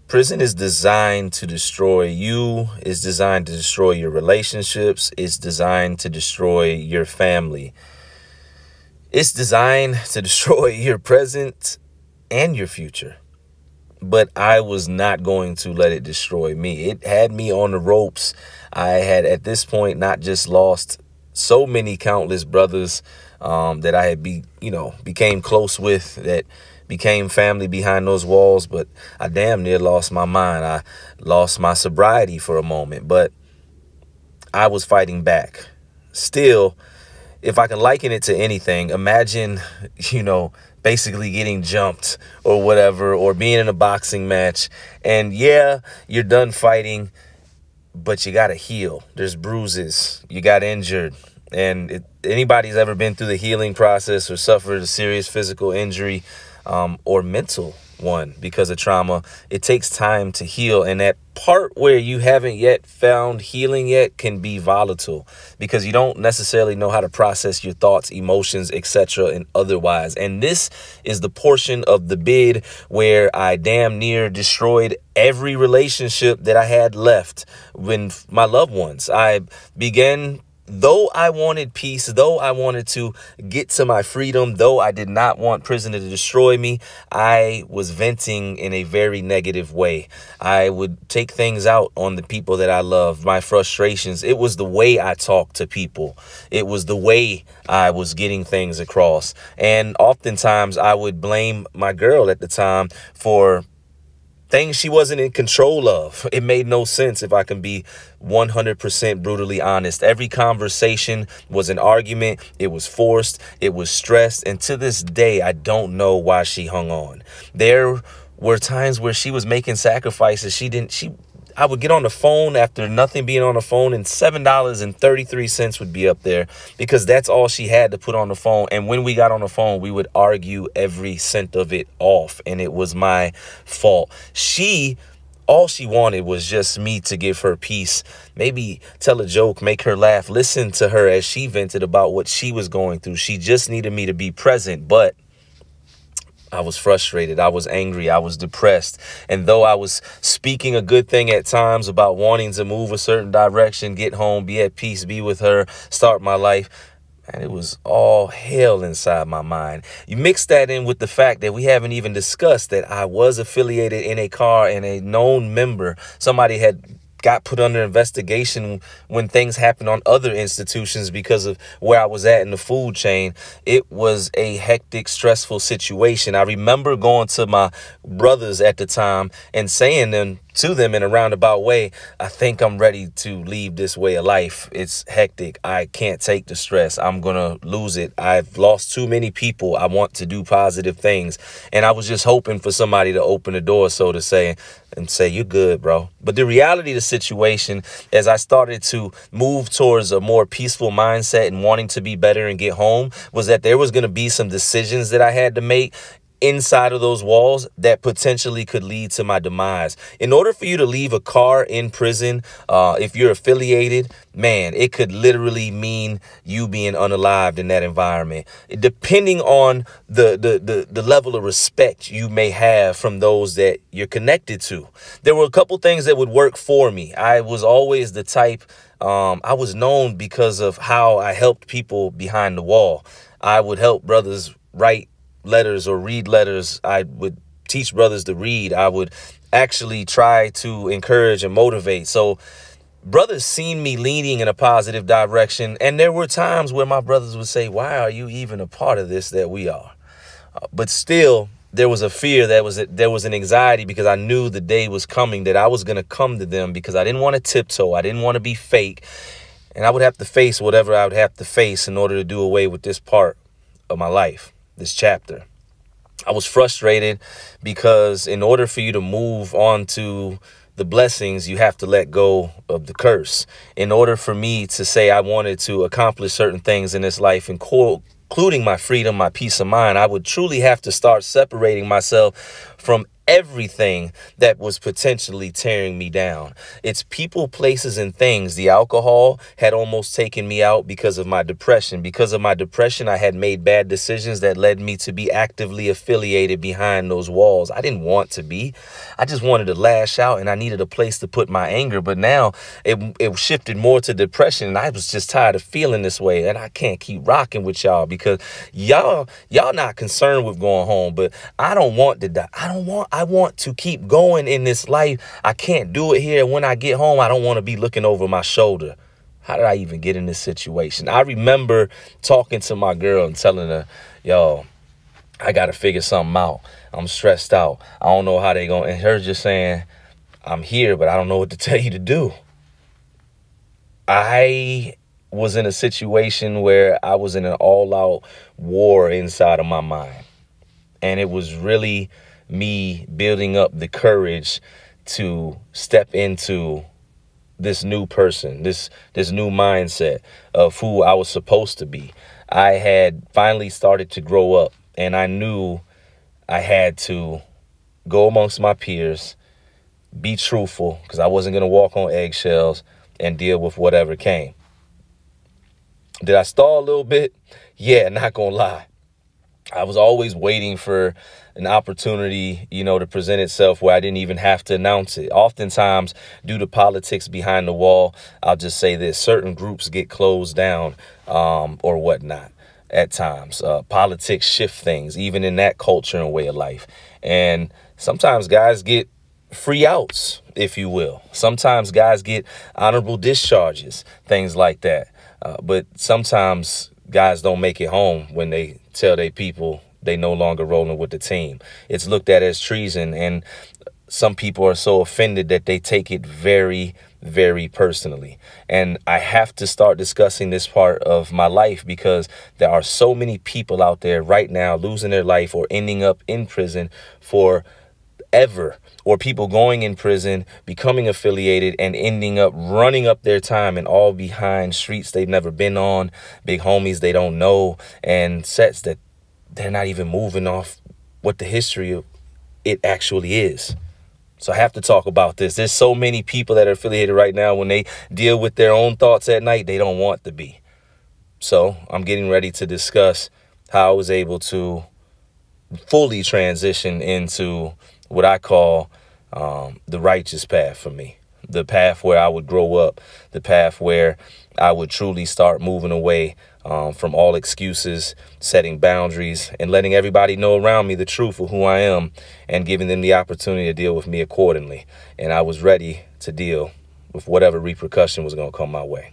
Prison is designed to destroy you. It's designed to destroy your relationships. It's designed to destroy your family. It's designed to destroy your present and your future. But I was not going to let it destroy me. It had me on the ropes. I had at this point not just lost so many countless brothers that I had became close with, that became family behind those walls, but I damn near lost my mind. I lost my sobriety for a moment, but I was fighting back. Still, if I can liken it to anything, imagine, basically getting jumped or whatever, or being in a boxing match, and yeah, you're done fighting, but you got to heal. There's bruises. You got injured. And anybody's ever been through the healing process or suffered a serious physical injury or mental one because of trauma, it takes time to heal. And that part where you haven't yet found healing yet can be volatile because you don't necessarily know how to process your thoughts, emotions, etc. and otherwise. And this is the portion of the bid where I damn near destroyed every relationship that I had left with my loved ones. I began, though I wanted peace, though I wanted to get to my freedom, though I did not want prison to destroy me, I was venting in a very negative way. I would take things out on the people that I loved, my frustrations. It was the way I talked to people. It was the way I was getting things across. And oftentimes I would blame my girl at the time for things she wasn't in control of. It made no sense, if I can be 100% brutally honest. Every conversation was an argument. It was forced. It was stressed. And to this day, I don't know why she hung on. There were times where she was making sacrifices. I would get on the phone after nothing being on the phone, and $7.33 would be up there because that's all she had to put on the phone. And when we got on the phone, we would argue every cent of it off, and it was my fault. All she wanted was just me to give her peace, maybe tell a joke, make her laugh, listen to her as she vented about what she was going through. She just needed me to be present, but I was frustrated. I was angry. I was depressed. And though I was speaking a good thing at times about wanting to move a certain direction, get home, be at peace, be with her, start my life, and it was all hell inside my mind. You mix that in with the fact that we haven't even discussed that I was affiliated in a car and a known member. Somebody had got put under investigation when things happened on other institutions because of where I was at in the food chain. It was a hectic, stressful situation. I remember going to my brothers at the time and saying to them in a roundabout way, I think I'm ready to leave this way of life. It's hectic. I can't take the stress. I'm going to lose it. I've lost too many people. I want to do positive things. And I was just hoping for somebody to open the door, so to say, and say, you're good, bro. But the reality of the situation, as I started to move towards a more peaceful mindset and wanting to be better and get home, was that there was going to be some decisions that I had to make inside of those walls that potentially could lead to my demise. In order for you to leave a car in prison, if you're affiliated, man, it could literally mean you being unalived in that environment, depending on the level of respect you may have from those that you're connected to. There were a couple things that would work for me. I was always the type, I was known because of how I helped people behind the wall. I would help brothers write letters or read letters. I would teach brothers to read. I would actually try to encourage and motivate. So brothers seen me leaning in a positive direction. And there were times where my brothers would say, why are you even a part of this that we are? But still, there was a fear, there was an anxiety, because I knew the day was coming that I was going to come to them, because I didn't want to tiptoe. I didn't want to be fake. And I would have to face whatever I would have to face in order to do away with this part of my life. This chapter. I was frustrated because in order for you to move on to the blessings, you have to let go of the curse. In order for me to say I wanted to accomplish certain things in this life, including my freedom, my peace of mind, I would truly have to start separating myself from everything that was potentially tearing me down. It's people, places, and things. The alcohol had almost taken me out because of my depression. Because of my depression, I had made bad decisions that led me to be actively affiliated behind those walls. I didn't want to be. I just wanted to lash out, and I needed a place to put my anger. But now it shifted more to depression, and I was just tired of feeling this way. And I can't keep rocking with y'all because y'all not concerned with going home. But I don't want to die. I want to keep going in this life. I can't do it here. When I get home, I don't want to be looking over my shoulder. How did I even get in this situation? I remember talking to my girl and telling her, yo, I got to figure something out. I'm stressed out. I don't know how they going. And her just saying, I'm here, but I don't know what to tell you to do. I was in a situation where I was in an all-out war inside of my mind. And it was really me building up the courage to step into this new person, this new mindset of who I was supposed to be. I had finally started to grow up, and I knew I had to go amongst my peers, be truthful, because I wasn't going to walk on eggshells, and deal with whatever came. Did I stall a little bit? Yeah, not going to lie. I was always waiting for an opportunity, to present itself where I didn't even have to announce it. Oftentimes, due to politics behind the wall, I'll just say this: certain groups get closed down or whatnot at times. Politics shift things, even in that culture and way of life. And sometimes guys get free outs, if you will. Sometimes guys get honorable discharges, things like that. But sometimes guys don't make it home when they tell their people they no longer rolling with the team. It's looked at as treason, and some people are so offended that they take it very, very personally. And I have to start discussing this part of my life because there are so many people out there right now losing their life or ending up in prison forever, or people going in prison, becoming affiliated, and ending up running up their time, and all behind streets they've never been on, big homies they don't know, and sets that they're not even moving off what the history of it actually is. So I have to talk about this. There's so many people that are affiliated right now, when they deal with their own thoughts at night, they don't want to be. So I'm getting ready to discuss how I was able to fully transition into what I call the righteous path for me. The path where I would grow up, the path where I would truly start moving away from all excuses, setting boundaries, and letting everybody know around me the truth of who I am, and giving them the opportunity to deal with me accordingly. And I was ready to deal with whatever repercussion was going to come my way.